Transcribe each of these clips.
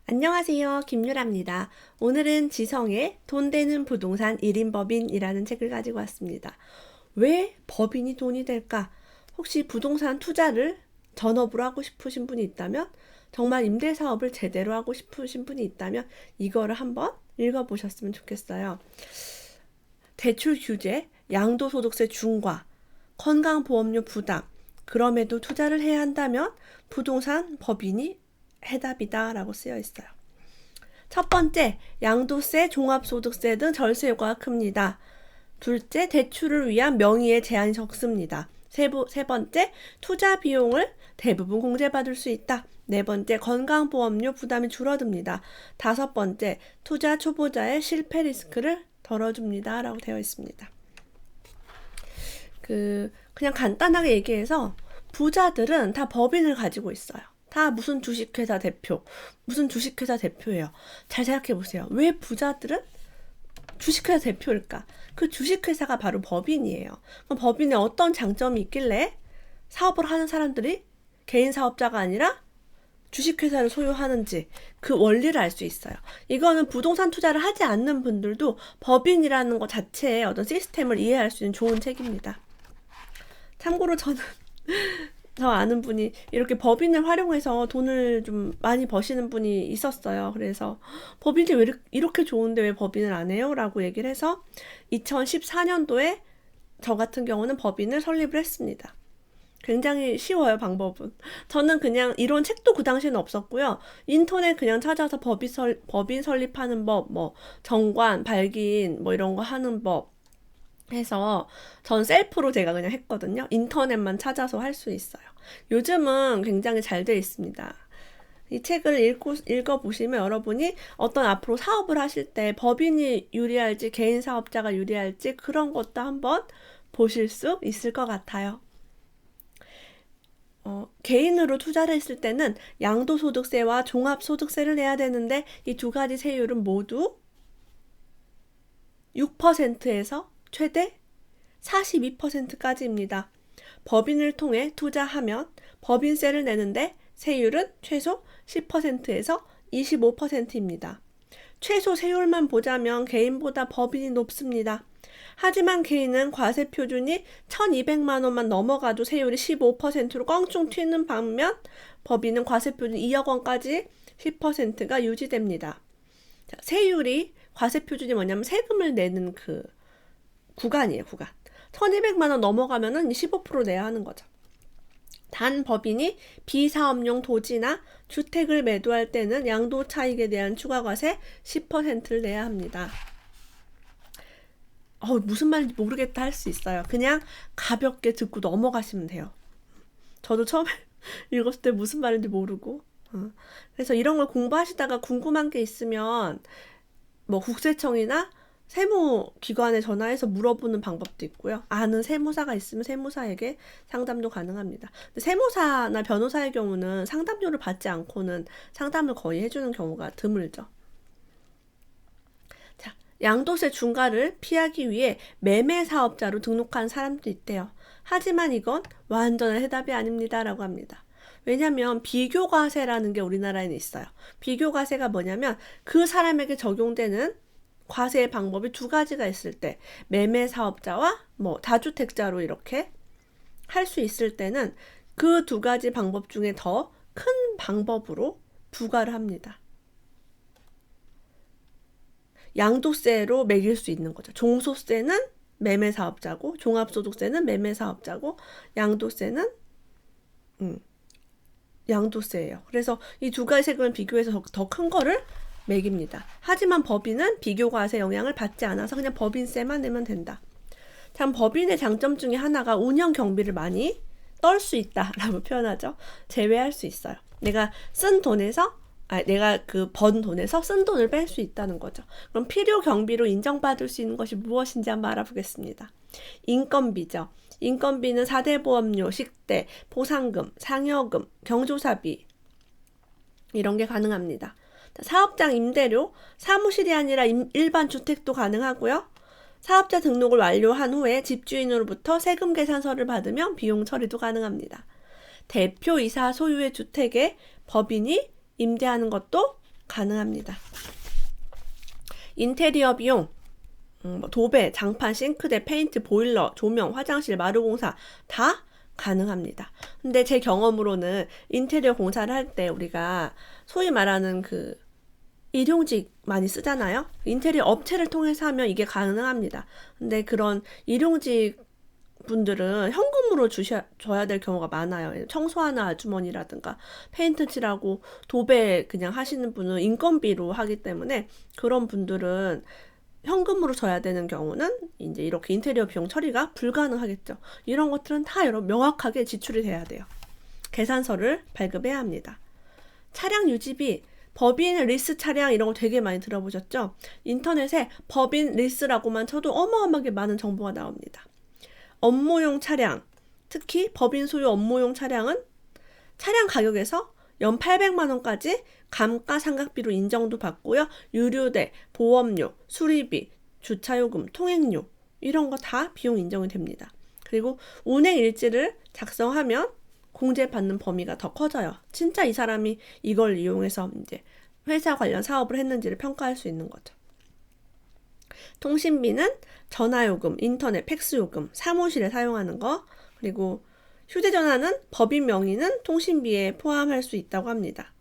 안녕하세요. 김유라입니다. 오늘은 지성의 돈 되는 부동산 1인 법인이라는 책을 가지고 왔습니다. 왜 법인이 돈이 될까? 혹시 부동산 투자를 전업으로 하고 싶으신 분이 있다면, 정말 임대사업을 제대로 하고 싶으신 분이 있다면 이거를 한번 읽어보셨으면 좋겠어요. 대출 규제, 양도소득세 중과, 건강보험료 부담, 그럼에도 투자를 해야 한다면 부동산 법인이 해답이다 라고 쓰여 있어요. 첫 번째, 양도세, 종합소득세 등 절세 효과가 큽니다. 둘째, 대출을 위한 명의의 제한이 적습니다. 세 번째, 투자 비용을 대부분 공제받을 수 있다. 네 번째, 건강보험료 부담이 줄어듭니다. 다섯 번째, 투자 초보자의 실패 리스크를 덜어줍니다 라고 되어 있습니다. 그냥 간단하게 얘기해서 부자들은 다 법인을 가지고 있어요. 다 무슨 주식회사 대표, 무슨 주식회사 대표예요. 잘 생각해 보세요. 왜 부자들은 주식회사 대표일까? 그 주식회사가 바로 법인이에요. 그럼 법인에 어떤 장점이 있길래 사업을 하는 사람들이 개인 사업자가 아니라 주식회사를 소유하는지 그 원리를 알 수 있어요. 이거는 부동산 투자를 하지 않는 분들도 법인이라는 것 자체의 어떤 시스템을 이해할 수 있는 좋은 책입니다. 참고로 저는 저 아는 분이 이렇게 법인을 활용해서 돈을 좀 많이 버시는 분이 있었어요. 그래서 법인이 왜 이렇게 좋은데 왜 법인을 안 해요? 라고 얘기를 해서 2014년도에 저 같은 경우는 법인을 설립을 했습니다. 굉장히 쉬워요, 방법은. 저는 그냥 이런 책도 그 당시에는 없었고요. 인터넷 그냥 찾아서 법인 설립하는 법, 뭐 정관, 발기인 뭐 이런 거 하는 법 해서 전 셀프로 제가 그냥 했거든요. 인터넷만 찾아서 할 수 있어요. 요즘은 굉장히 잘 돼 있습니다. 이 책을 읽어보시면 여러분이 어떤 앞으로 사업을 하실 때 법인이 유리할지 개인 사업자가 유리할지 그런 것도 한번 보실 수 있을 것 같아요. 개인으로 투자를 했을 때는 양도소득세와 종합소득세를 내야 되는데 이 두 가지 세율은 모두 6%에서 최대 42%까지입니다. 법인을 통해 투자하면 법인세를 내는데 세율은 최소 10%에서 25%입니다. 최소 세율만 보자면 개인보다 법인이 높습니다. 하지만 개인은 과세 표준이 1,200만 원만 넘어가도 세율이 15%로 껑충 튀는 반면 법인은 과세 표준 2억 원까지 10%가 유지됩니다. 세율이 과세 표준이 뭐냐면 세금을 내는 그 구간이에요, 구간. 1,200만 원 넘어가면은 15% 내야 하는 거죠. 단 법인이 비사업용 토지나 주택을 매도할 때는 양도 차익에 대한 추가과세 10%를 내야 합니다. 무슨 말인지 모르겠다 할 수 있어요. 그냥 가볍게 듣고 넘어가시면 돼요. 저도 처음에 읽었을 때 무슨 말인지 모르고. 그래서 이런 걸 공부하시다가 궁금한 게 있으면 뭐 국세청이나 세무기관에 전화해서 물어보는 방법도 있고요. 아는 세무사가 있으면 세무사에게 상담도 가능합니다. 근데 세무사나 변호사의 경우는 상담료를 받지 않고는 상담을 거의 해주는 경우가 드물죠. 자, 양도세 중과를 피하기 위해 매매사업자로 등록한 사람도 있대요. 하지만 이건 완전한 해답이 아닙니다. 라고 합니다. 왜냐면 비교과세라는 게 우리나라에는 있어요. 비교과세가 뭐냐면 그 사람에게 적용되는 과세의 방법이 두 가지가 있을 때 매매 사업자와 뭐 다주택자로 이렇게 할 수 있을 때는 그 두 가지 방법 중에 더 큰 방법으로 부과를 합니다. 양도세로 매길 수 있는 거죠. 종소세는 매매 사업자고 종합소득세는 매매 사업자고 양도세는 양도세예요. 그래서 이 두 가지 세금을 비교해서 더 큰 거를 매깁니다. 하지만 법인은 비교과세 영향을 받지 않아서 그냥 법인세만 내면 된다. 참 법인의 장점 중에 하나가 운영 경비를 많이 떨 수 있다라고 표현하죠. 제외할 수 있어요. 내가 번 돈에서 쓴 돈을 뺄 수 있다는 거죠. 그럼 필요 경비로 인정받을 수 있는 것이 무엇인지 한번 알아보겠습니다. 인건비죠. 인건비는 4대 보험료, 식대, 보상금, 상여금, 경조사비 이런 게 가능합니다. 사업장 임대료, 사무실이 아니라 일반 주택도 가능하고요. 사업자 등록을 완료한 후에 집주인으로부터 세금 계산서를 받으면 비용 처리도 가능합니다. 대표이사 소유의 주택에 법인이 임대하는 것도 가능합니다. 인테리어 비용, 도배, 장판, 싱크대, 페인트, 보일러, 조명, 화장실, 마루공사 다 가능합니다. 근데 제 경험으로는 인테리어 공사를 할 때 우리가 소위 말하는 그 일용직 많이 쓰잖아요. 인테리어 업체를 통해서 하면 이게 가능합니다. 근데 그런 일용직 분들은 현금으로 줘야 될 경우가 많아요. 청소하는 아주머니라든가 페인트 칠하고 도배 그냥 하시는 분은 인건비로 하기 때문에 그런 분들은 현금으로 줘야 되는 경우는 이제 이렇게 인테리어 비용 처리가 불가능하겠죠. 이런 것들은 다 여러분 명확하게 지출이 돼야 돼요. 계산서를 발급해야 합니다. 차량 유지비, 법인 리스 차량 이런 거 되게 많이 들어보셨죠? 인터넷에 법인 리스라고만 쳐도 어마어마하게 많은 정보가 나옵니다. 업무용 차량, 특히 법인 소유 업무용 차량은 차량 가격에서 연 800만 원까지 감가상각비로 인정도 받고요. 유류대, 보험료, 수리비, 주차요금, 통행료 이런 거 다 비용 인정이 됩니다. 그리고 운행 일지를 작성하면 공제받는 범위가 더 커져요. 진짜 이 사람이 이걸 이용해서 이제 회사 관련 사업을 했는지를 평가할 수 있는 거죠. 통신비는 전화요금, 인터넷, 팩스요금, 사무실에 사용하는 거, 그리고 휴대전화는 법인 명의는 통신비에 포함할 수 있다고 합니다.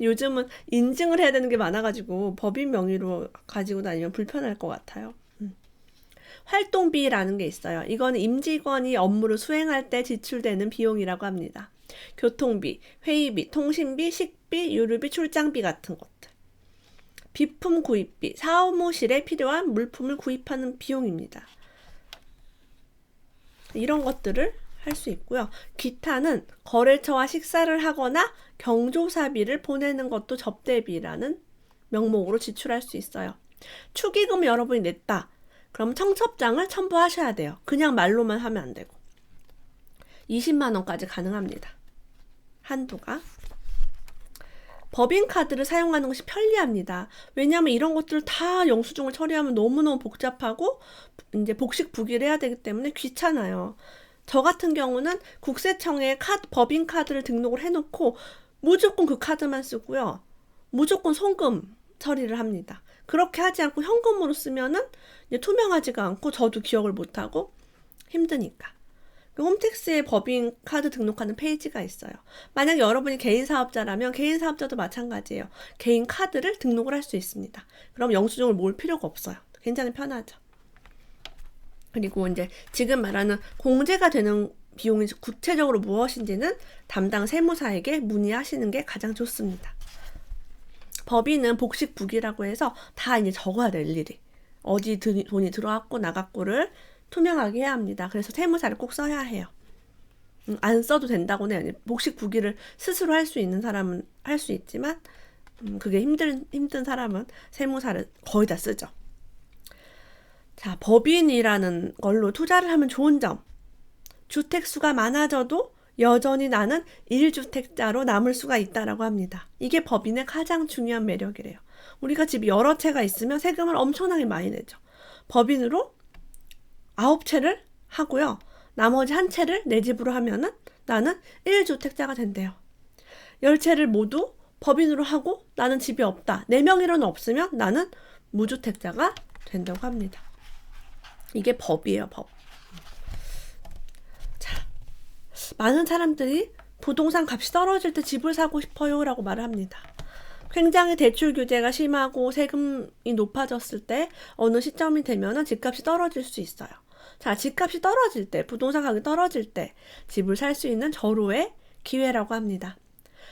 요즘은 인증을 해야 되는 게 많아가지고 법인 명의로 가지고 다니면 불편할 것 같아요. 활동비라는 게 있어요. 이건 임직원이 업무를 수행할 때 지출되는 비용이라고 합니다. 교통비, 회의비, 통신비, 식비, 유류비, 출장비 같은 것들. 비품 구입비, 사무실에 필요한 물품을 구입하는 비용입니다. 이런 것들을 할 수 있고요. 기타는 거래처와 식사를 하거나 경조사비를 보내는 것도 접대비라는 명목으로 지출할 수 있어요. 축의금 여러분이 냈다. 그럼 청첩장을 첨부하셔야 돼요. 그냥 말로만 하면 안 되고. 20만 원까지 가능합니다. 한도가. 법인카드를 사용하는 것이 편리합니다. 왜냐하면 이런 것들을 다 영수증을 처리하면 너무너무 복잡하고 이제 복식부기를 해야 되기 때문에 귀찮아요. 저 같은 경우는 국세청에 법인카드를 등록을 해놓고 무조건 그 카드만 쓰고요. 무조건 송금 처리를 합니다. 그렇게 하지 않고 현금으로 쓰면은 이제 투명하지가 않고 저도 기억을 못하고 힘드니까. 홈택스에 법인카드 등록하는 페이지가 있어요. 만약 여러분이 개인 사업자라면 개인 사업자도 마찬가지예요. 개인 카드를 등록을 할 수 있습니다. 그럼 영수증을 모을 필요가 없어요. 굉장히 편하죠. 그리고 이제 지금 말하는 공제가 되는 비용이 구체적으로 무엇인지는 담당 세무사에게 문의하시는 게 가장 좋습니다. 법인은 복식부기라고 해서 다 이제 적어야 될 일이 어디 돈이 들어왔고 나갔고를 투명하게 해야 합니다. 그래서 세무사를 꼭 써야 해요. 안 써도 된다고는 아니에요. 복식부기를 스스로 할 수 있는 사람은 할 수 있지만 그게 힘든 사람은 세무사를 거의 다 쓰죠. 자, 법인이라는 걸로 투자를 하면 좋은 점. 주택수가 많아져도 여전히 나는 1주택자로 남을 수가 있다라고 합니다. 이게 법인의 가장 중요한 매력이래요. 우리가 집이 여러 채가 있으면 세금을 엄청나게 많이 내죠. 법인으로 9채를 하고요. 나머지 한 채를 내 집으로 하면은 나는 1주택자가 된대요. 10채를 모두 법인으로 하고 나는 집이 없다. 내 명의로는 없으면 나는 무주택자가 된다고 합니다. 이게 법이에요, 법. 자, 많은 사람들이 부동산 값이 떨어질 때 집을 사고 싶어요 라고 말을 합니다. 굉장히 대출 규제가 심하고 세금이 높아졌을 때 어느 시점이 되면 집값이 떨어질 수 있어요. 자, 집값이 떨어질 때, 부동산 가격이 떨어질 때 집을 살 수 있는 절호의 기회라고 합니다.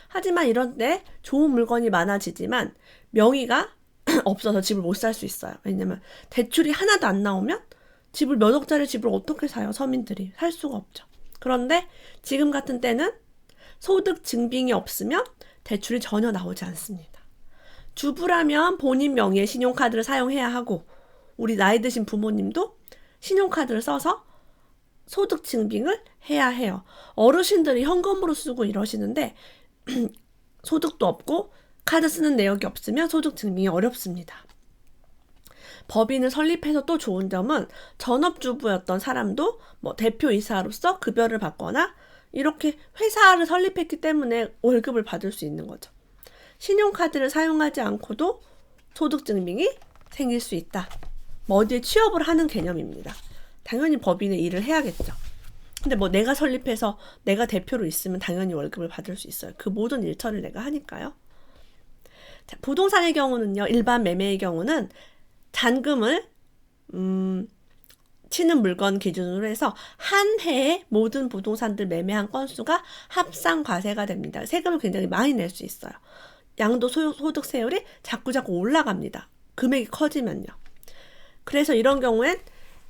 하지만 이런 때 좋은 물건이 많아지지만 명의가 없어서 집을 못 살 수 있어요. 왜냐면 대출이 하나도 안 나오면 집을 몇 억짜리 집을 어떻게 사요? 서민들이 살 수가 없죠. 그런데 지금 같은 때는 소득 증빙이 없으면 대출이 전혀 나오지 않습니다. 주부라면 본인 명의의 신용카드를 사용해야 하고 우리 나이 드신 부모님도 신용카드를 써서 소득 증빙을 해야 해요. 어르신들이 현금으로 쓰고 이러시는데 소득도 없고 카드 쓰는 내역이 없으면 소득 증빙이 어렵습니다. 법인을 설립해서 또 좋은 점은 전업주부였던 사람도 대표이사로서 급여를 받거나 이렇게 회사를 설립했기 때문에 월급을 받을 수 있는 거죠. 신용카드를 사용하지 않고도 소득증명이 생길 수 있다. 뭐 어디에 취업을 하는 개념입니다. 당연히 법인의 일을 해야겠죠. 근데 뭐 내가 설립해서 내가 대표로 있으면 당연히 월급을 받을 수 있어요. 그 모든 일처리를 내가 하니까요. 자, 부동산의 경우는요. 일반 매매의 경우는 잔금을 치는 물건 기준으로 해서 한 해에 모든 부동산들 매매한 건수가 합산 과세가 됩니다. 세금을 굉장히 많이 낼 수 있어요. 양도소득세율이 자꾸 올라갑니다. 금액이 커지면요. 그래서 이런 경우엔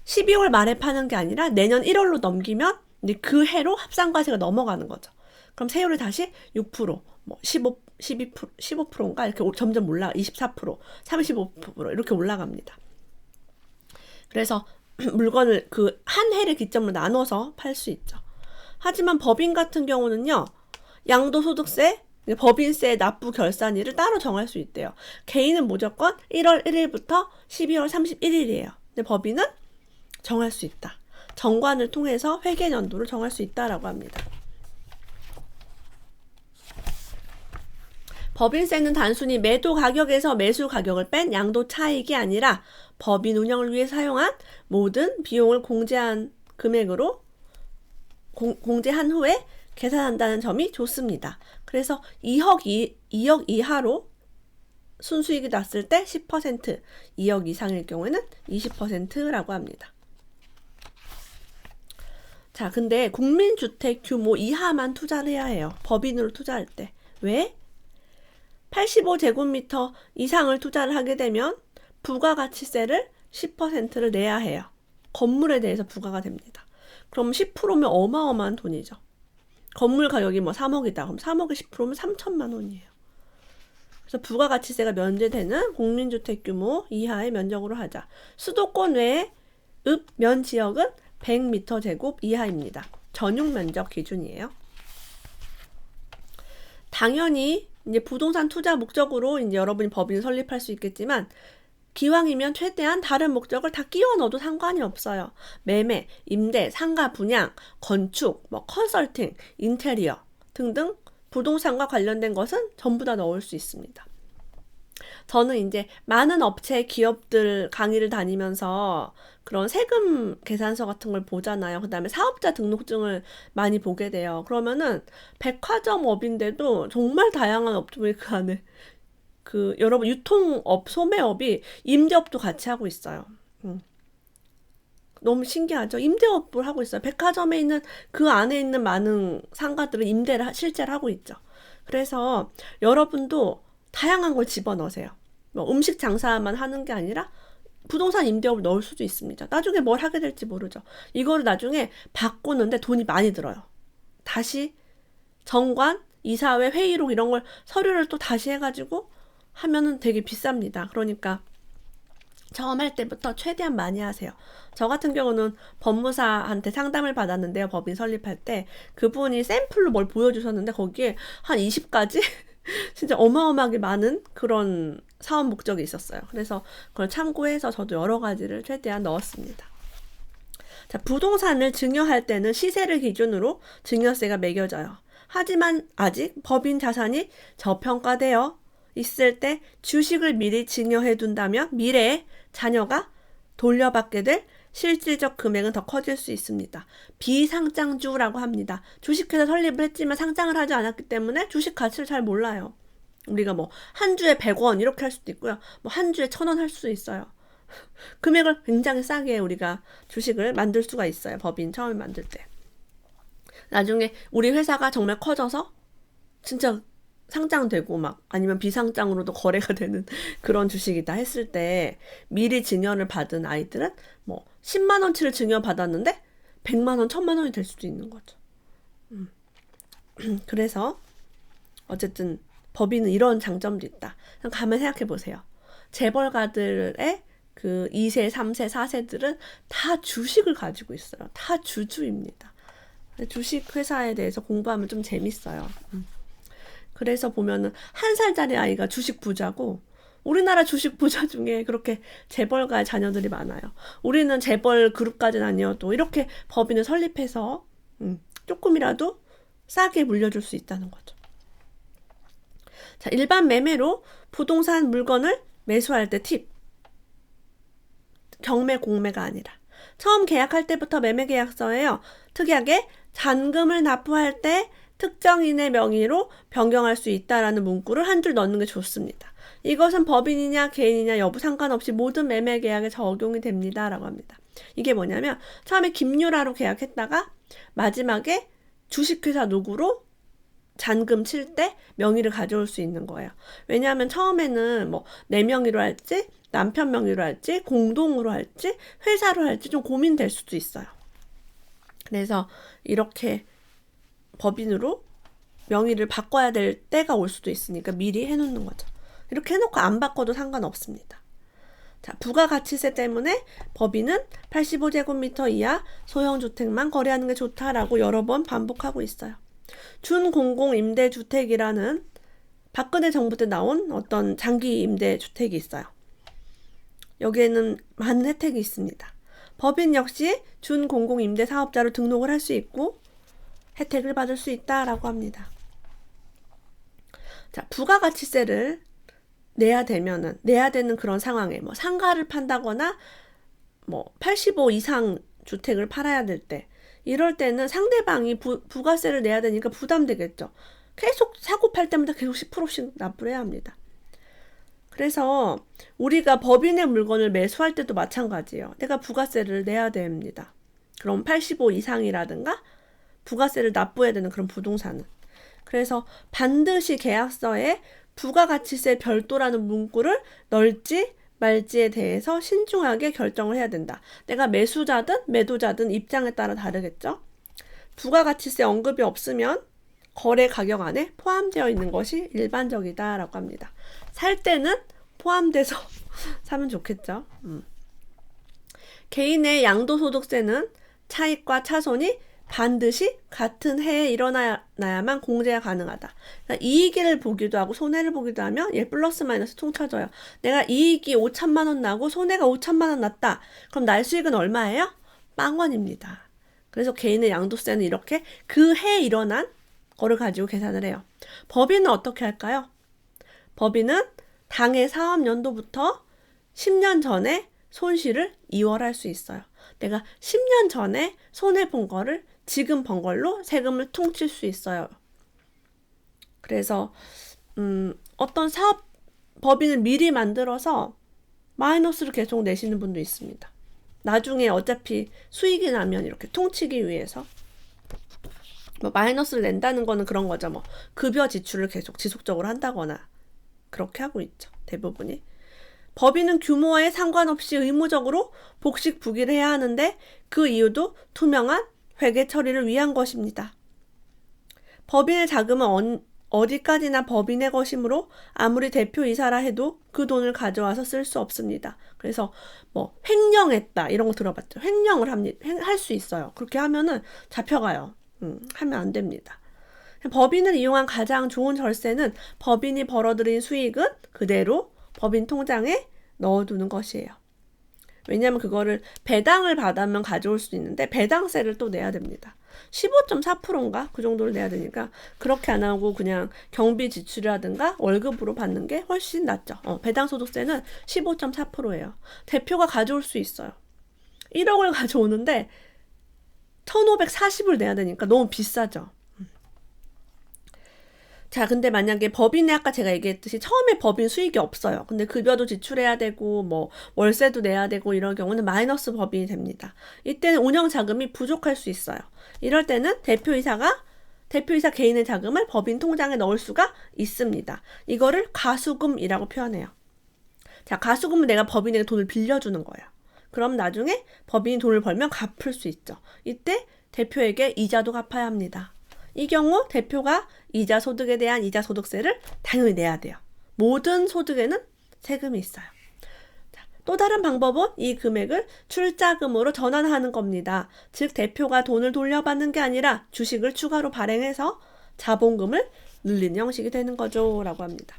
12월 말에 파는 게 아니라 내년 1월로 넘기면 이제 그 해로 합산과세가 넘어가는 거죠. 그럼 세율이 다시 6%, 뭐 15%인가 이렇게 점점 올라가 24%, 35% 이렇게 올라갑니다. 그래서 물건을 그 한 해를 기점으로 나눠서 팔 수 있죠. 하지만 법인 같은 경우는요. 양도소득세, 법인세 납부 결산일을 따로 정할 수 있대요. 개인은 무조건 1월 1일부터 12월 31일이에요. 근데 법인은 정할 수 있다. 정관을 통해서 회계연도를 정할 수 있다라고 합니다. 법인세는 단순히 매도 가격에서 매수 가격을 뺀 양도 차익이 아니라 법인 운영을 위해 사용한 모든 비용을 공제한 금액으로 공제한 후에 계산한다는 점이 좋습니다. 그래서 2억 이하로 순수익이 났을 때 10%, 2억 이상일 경우에는 20%라고 합니다. 자, 근데 국민주택 규모 이하만 투자를 해야 해요. 법인으로 투자할 때. 왜? 85제곱미터 이상을 투자를 하게 되면 부가가치세를 10%를 내야 해요. 건물에 대해서 부과가 됩니다. 그럼 10%면 어마어마한 돈이죠. 건물 가격이 뭐 3억이다. 그럼 3억에 10%면 3천만 원이에요. 그래서 부가가치세가 면제되는 국민주택 규모 이하의 면적으로 하자. 수도권 외에 읍, 면 지역은 100m 제곱 이하입니다. 전용 면적 기준이에요. 당연히 이제 부동산 투자 목적으로 이제 여러분이 법인을 설립할 수 있겠지만 기왕이면 최대한 다른 목적을 다 끼워 넣어도 상관이 없어요. 매매, 임대, 상가 분양, 건축, 뭐 컨설팅, 인테리어 등등 부동산과 관련된 것은 전부 다 넣을 수 있습니다. 저는 이제 많은 업체, 기업들 강의를 다니면서 그런 세금 계산서 같은 걸 보잖아요. 그 다음에 사업자 등록증을 많이 보게 돼요. 그러면은 백화점업인데도 정말 다양한 업종이 그 안에 여러분 유통업, 소매업이 임대업도 같이 하고 있어요. 너무 신기하죠? 임대업을 하고 있어요. 백화점에 있는 그 안에 있는 많은 상가들은 임대를 실제로 하고 있죠. 그래서 여러분도 다양한 걸 집어넣으세요. 뭐 음식 장사만 하는 게 아니라 부동산 임대업을 넣을 수도 있습니다. 나중에 뭘 하게 될지 모르죠. 이거를 나중에 바꾸는데 돈이 많이 들어요. 다시 정관, 이사회, 회의록 이런 걸 서류를 또 다시 해가지고 하면은 되게 비쌉니다. 그러니까 처음 할 때부터 최대한 많이 하세요. 저 같은 경우는 법무사한테 상담을 받았는데요. 법인 설립할 때 그분이 샘플로 뭘 보여주셨는데 거기에 한 20가지 진짜 어마어마하게 많은 그런 사업 목적이 있었어요. 그래서 그걸 참고해서 저도 여러 가지를 최대한 넣었습니다. 자, 부동산을 증여할 때는 시세를 기준으로 증여세가 매겨져요. 하지만 아직 법인 자산이 저평가되어 있을 때 주식을 미리 증여해 둔다면 미래에 자녀가 돌려받게 될 실질적 금액은 더 커질 수 있습니다. 비상장주라고 합니다. 주식회사 설립을 했지만 상장을 하지 않았기 때문에 주식 가치를 잘 몰라요. 우리가 뭐 한 주에 100원 이렇게 할 수도 있고요. 뭐 한 주에 1,000원 할 수도 있어요. 금액을 굉장히 싸게 우리가 주식을 만들 수가 있어요. 법인 처음에 만들 때. 나중에 우리 회사가 정말 커져서 진짜 상장되고 막 아니면 비상장으로도 거래가 되는 그런 주식이다 했을 때 미리 증여를 받은 아이들은 뭐 10만 원치를 증여받았는데 100만 원, 1000만 원이 될 수도 있는 거죠. 그래서 어쨌든 법인은 이런 장점도 있다. 가만 생각해 보세요. 재벌가들의 그 2세, 3세, 4세들은 다 주식을 가지고 있어요. 다 주주입니다. 주식 회사에 대해서 공부하면 좀 재밌어요. 그래서 보면은 1살짜리 아이가 주식 부자고 우리나라 주식 부자 중에 그렇게 재벌가의 자녀들이 많아요. 우리는 재벌 그룹까지는 아니어도 이렇게 법인을 설립해서 조금이라도 싸게 물려줄 수 있다는 거죠. 자, 일반 매매로 부동산 물건을 매수할 때 팁. 경매, 공매가 아니라. 처음 계약할 때부터 매매계약서에요. 특이하게 잔금을 납부할 때 특정인의 명의로 변경할 수 있다라는 문구를 한 줄 넣는 게 좋습니다. 이것은 법인이냐 개인이냐 여부 상관없이 모든 매매계약에 적용이 됩니다. 라고 합니다. 이게 뭐냐면 처음에 김유라로 계약했다가 마지막에 주식회사 누구로 잔금 칠 때 명의를 가져올 수 있는 거예요. 왜냐하면 처음에는 뭐 내 명의로 할지 남편 명의로 할지 공동으로 할지 회사로 할지 좀 고민될 수도 있어요. 그래서 이렇게 법인으로 명의를 바꿔야 될 때가 올 수도 있으니까 미리 해놓는 거죠. 이렇게 해놓고 안 바꿔도 상관없습니다. 자, 부가가치세 때문에 법인은 85제곱미터 이하 소형주택만 거래하는 게 좋다라고 여러 번 반복하고 있어요. 준공공임대주택이라는 박근혜 정부 때 나온 어떤 장기 임대주택이 있어요. 여기에는 많은 혜택이 있습니다. 법인 역시 준공공임대사업자로 등록을 할 수 있고 혜택을 받을 수 있다라고 합니다. 자, 부가가치세를 내야 되는 그런 상황에 뭐 상가를 판다거나 뭐 85 이상 주택을 팔아야 될 때 이럴 때는 상대방이 부가세를 내야 되니까 부담되겠죠. 계속 사고 팔 때마다 계속 10%씩 납부를 해야 합니다. 그래서 우리가 법인의 물건을 매수할 때도 마찬가지예요. 내가 부가세를 내야 됩니다. 그럼 85 이상이라든가 부가세를 납부해야 되는 그런 부동산은. 그래서 반드시 계약서에 부가가치세 별도라는 문구를 넣을지 말지에 대해서 신중하게 결정을 해야 된다. 내가 매수자든 매도자든 입장에 따라 다르겠죠. 부가가치세 언급이 없으면 거래 가격 안에 포함되어 있는 것이 일반적이다라고 합니다. 살 때는 포함돼서 사면 좋겠죠. 개인의 양도소득세는 차익과 차손이 반드시 같은 해에 일어나야만 공제가 가능하다. 그러니까 이익을 보기도 하고 손해를 보기도 하면 얘 플러스 마이너스 퉁쳐져요. 내가 이익이 5천만 원 나고 손해가 5천만 원 났다. 그럼 날 수익은 얼마예요? 빵원입니다. 그래서 개인의 양도세는 이렇게 그 해에 일어난 거를 가지고 계산을 해요. 법인은 어떻게 할까요? 법인은 당해 사업연도부터 10년 전에 손실을 이월할 수 있어요. 내가 10년 전에 손해본 거를 지금 번 걸로 세금을 퉁칠 수 있어요. 그래서 어떤 사업 법인을 미리 만들어서 마이너스를 계속 내시는 분도 있습니다. 나중에 어차피 수익이 나면 이렇게 퉁치기 위해서 뭐 마이너스를 낸다는 거는 그런 거죠. 뭐 급여 지출을 계속 지속적으로 한다거나 그렇게 하고 있죠. 대부분이. 법인은 규모에 상관없이 의무적으로 복식 부기를 해야 하는데 그 이유도 투명한 회계 처리를 위한 것입니다. 법인의 자금은 어디까지나 법인의 것이므로 아무리 대표이사라 해도 그 돈을 가져와서 쓸 수 없습니다. 그래서 뭐 횡령했다 이런 거 들어봤죠. 횡령을 할 수 있어요. 그렇게 하면은 잡혀가요. 하면 안 됩니다. 법인을 이용한 가장 좋은 절세는 법인이 벌어들인 수익은 그대로 법인 통장에 넣어두는 것이에요. 왜냐하면 그거를 배당을 받으면 가져올 수 있는데 배당세를 또 내야 됩니다. 15.4%인가? 그 정도를 내야 되니까 그렇게 안 하고 그냥 경비 지출이라든가 월급으로 받는 게 훨씬 낫죠. 배당소득세는 15.4%예요. 대표가 가져올 수 있어요. 1억을 가져오는데 1,540을 내야 되니까 너무 비싸죠. 자, 근데 만약에 법인에 아까 제가 얘기했듯이 처음에 법인 수익이 없어요. 근데 급여도 지출해야 되고 뭐 월세도 내야 되고 이런 경우는 마이너스 법인이 됩니다. 이때는 운영 자금이 부족할 수 있어요. 이럴 때는 대표이사 개인의 자금을 법인 통장에 넣을 수가 있습니다. 이거를 가수금이라고 표현해요. 자, 가수금은 내가 법인에게 돈을 빌려주는 거예요. 그럼 나중에 법인이 돈을 벌면 갚을 수 있죠. 이때 대표에게 이자도 갚아야 합니다. 이 경우 대표가 이자 소득에 대한 이자 소득세를 당연히 내야 돼요. 모든 소득에는 세금이 있어요. 자, 또 다른 방법은 이 금액을 출자금으로 전환하는 겁니다. 즉 대표가 돈을 돌려받는 게 아니라 주식을 추가로 발행해서 자본금을 늘리는 형식이 되는 거죠. 라고 합니다.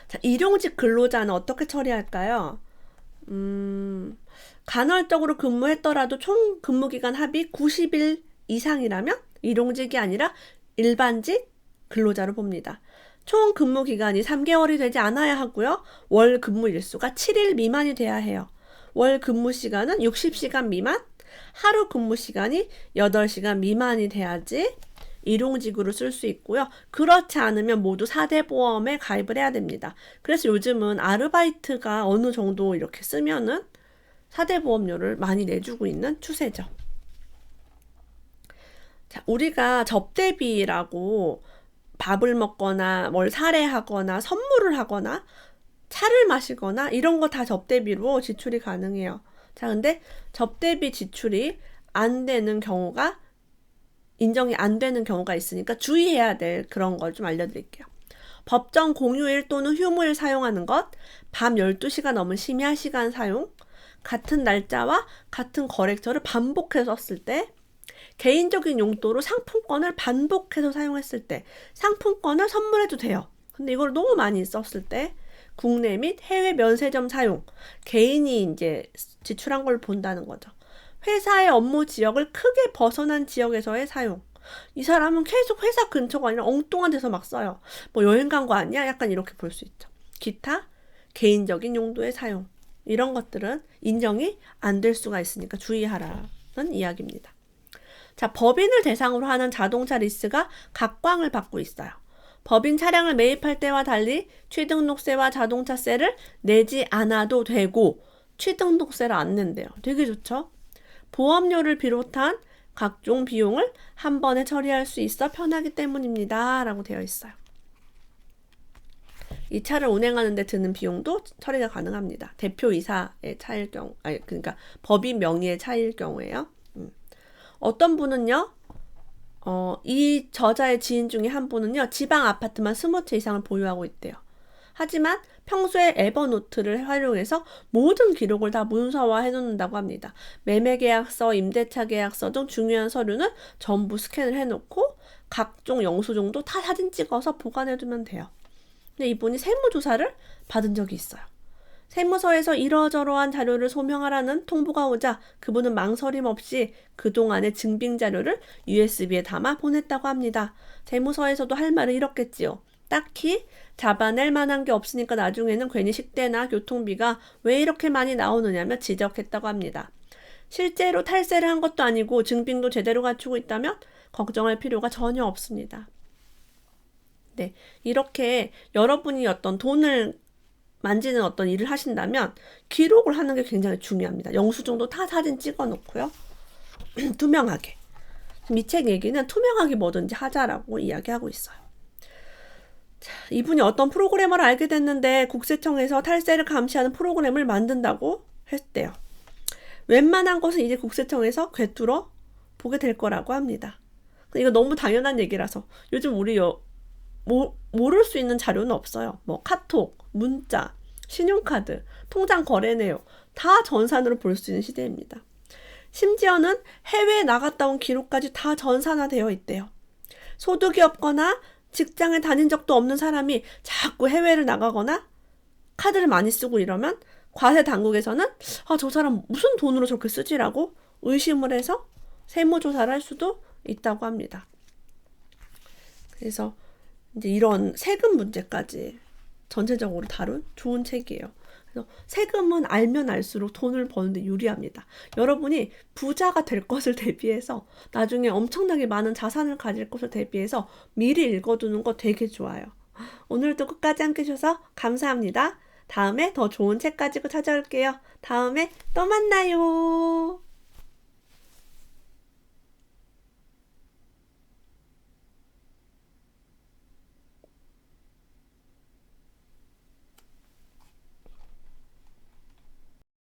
자, 일용직 근로자는 어떻게 처리할까요? 간헐적으로 근무했더라도 총 근무기간 합이 90일 이상이라면 일용직이 아니라 일반직 근로자로 봅니다. 총 근무 기간이 3개월이 되지 않아야 하고요. 월 근무 일수가 7일 미만이 돼야 해요. 월 근무 시간은 60시간 미만, 하루 근무 시간이 8시간 미만이 돼야지 일용직으로 쓸 수 있고요. 그렇지 않으면 모두 4대 보험에 가입을 해야 됩니다. 그래서 요즘은 아르바이트가 어느 정도 이렇게 쓰면은 4대 보험료를 많이 내주고 있는 추세죠. 자, 우리가 접대비라고 밥을 먹거나 뭘 사례하거나 선물을 하거나 차를 마시거나 이런 거 다 접대비로 지출이 가능해요. 자, 근데 접대비 지출이 안 되는 경우가 인정이 안 되는 경우가 있으니까 주의해야 될 그런 걸 좀 알려드릴게요. 법정 공휴일 또는 휴무일 사용하는 것, 밤 12시가 넘은 심야 시간 사용, 같은 날짜와 같은 거래처를 반복해서 썼을 때, 개인적인 용도로 상품권을 반복해서 사용했을 때, 상품권을 선물해도 돼요. 근데 이걸 너무 많이 썼을 때, 국내 및 해외 면세점 사용, 개인이 이제 지출한 걸 본다는 거죠. 회사의 업무 지역을 크게 벗어난 지역에서의 사용. 이 사람은 계속 회사 근처가 아니라 엉뚱한 데서 막 써요. 뭐 여행 간 거 아니야? 약간 이렇게 볼 수 있죠. 기타 개인적인 용도의 사용. 이런 것들은 인정이 안 될 수가 있으니까 주의하라는 이야기입니다. 자, 법인을 대상으로 하는 자동차 리스가 각광을 받고 있어요. 법인 차량을 매입할 때와 달리 취등록세와 자동차세를 내지 않아도 되고 취등록세를 안 낸대요. 되게 좋죠? 보험료를 비롯한 각종 비용을 한 번에 처리할 수 있어 편하기 때문입니다. 라고 되어 있어요. 이 차를 운행하는 데 드는 비용도 처리가 가능합니다. 대표이사의 차일 경우, 그러니까 법인 명의의 차일 경우에요. 어떤 분은요, 이 저자의 지인 중에 한 분은요, 지방 아파트만 20채 이상을 보유하고 있대요. 하지만 평소에 에버노트를 활용해서 모든 기록을 다 문서화해 놓는다고 합니다. 매매계약서, 임대차 계약서 등 중요한 서류는 전부 스캔을 해놓고 각종 영수증도 다 사진 찍어서 보관해두면 돼요. 근데 이분이 세무조사를 받은 적이 있어요. 세무서에서 이러저러한 자료를 소명하라는 통보가 오자 그분은 망설임 없이 그동안의 증빙 자료를 USB에 담아 보냈다고 합니다. 세무서에서도 할 말을 잃었겠지요. 딱히 잡아낼 만한 게 없으니까 나중에는 괜히 식대나 교통비가 왜 이렇게 많이 나오느냐며 지적했다고 합니다. 실제로 탈세를 한 것도 아니고 증빙도 제대로 갖추고 있다면 걱정할 필요가 전혀 없습니다. 네, 이렇게 여러분이 어떤 돈을 만지는 어떤 일을 하신다면 기록을 하는 게 굉장히 중요합니다. 영수증도 다 사진 찍어 놓고요. 투명하게. 이 책 얘기는 투명하게 뭐든지 하자라고 이야기하고 있어요. 자, 이분이 어떤 프로그래머를 알게 됐는데 국세청에서 탈세를 감시하는 프로그램을 만든다고 했대요. 웬만한 것은 이제 국세청에서 꿰뚫어 보게 될 거라고 합니다. 이거 너무 당연한 얘기라서 요즘 우리 모를 수 있는 자료는 없어요. 뭐 카톡, 문자, 신용카드, 통장 거래 내역 다 전산으로 볼 수 있는 시대입니다. 심지어는 해외에 나갔다 온 기록까지 다 전산화되어 있대요. 소득이 없거나 직장에 다닌 적도 없는 사람이 자꾸 해외를 나가거나 카드를 많이 쓰고 이러면 과세 당국에서는 저 사람 무슨 돈으로 저렇게 쓰지라고 의심을 해서 세무조사를 할 수도 있다고 합니다. 그래서 이제 이런 세금 문제까지 전체적으로 다룬 좋은 책이에요. 그래서 세금은 알면 알수록 돈을 버는데 유리합니다. 여러분이 부자가 될 것을 대비해서 나중에 엄청나게 많은 자산을 가질 것을 대비해서 미리 읽어두는 거 되게 좋아요. 오늘도 끝까지 함께 해주셔서 감사합니다. 다음에 더 좋은 책 가지고 찾아올게요. 다음에 또 만나요.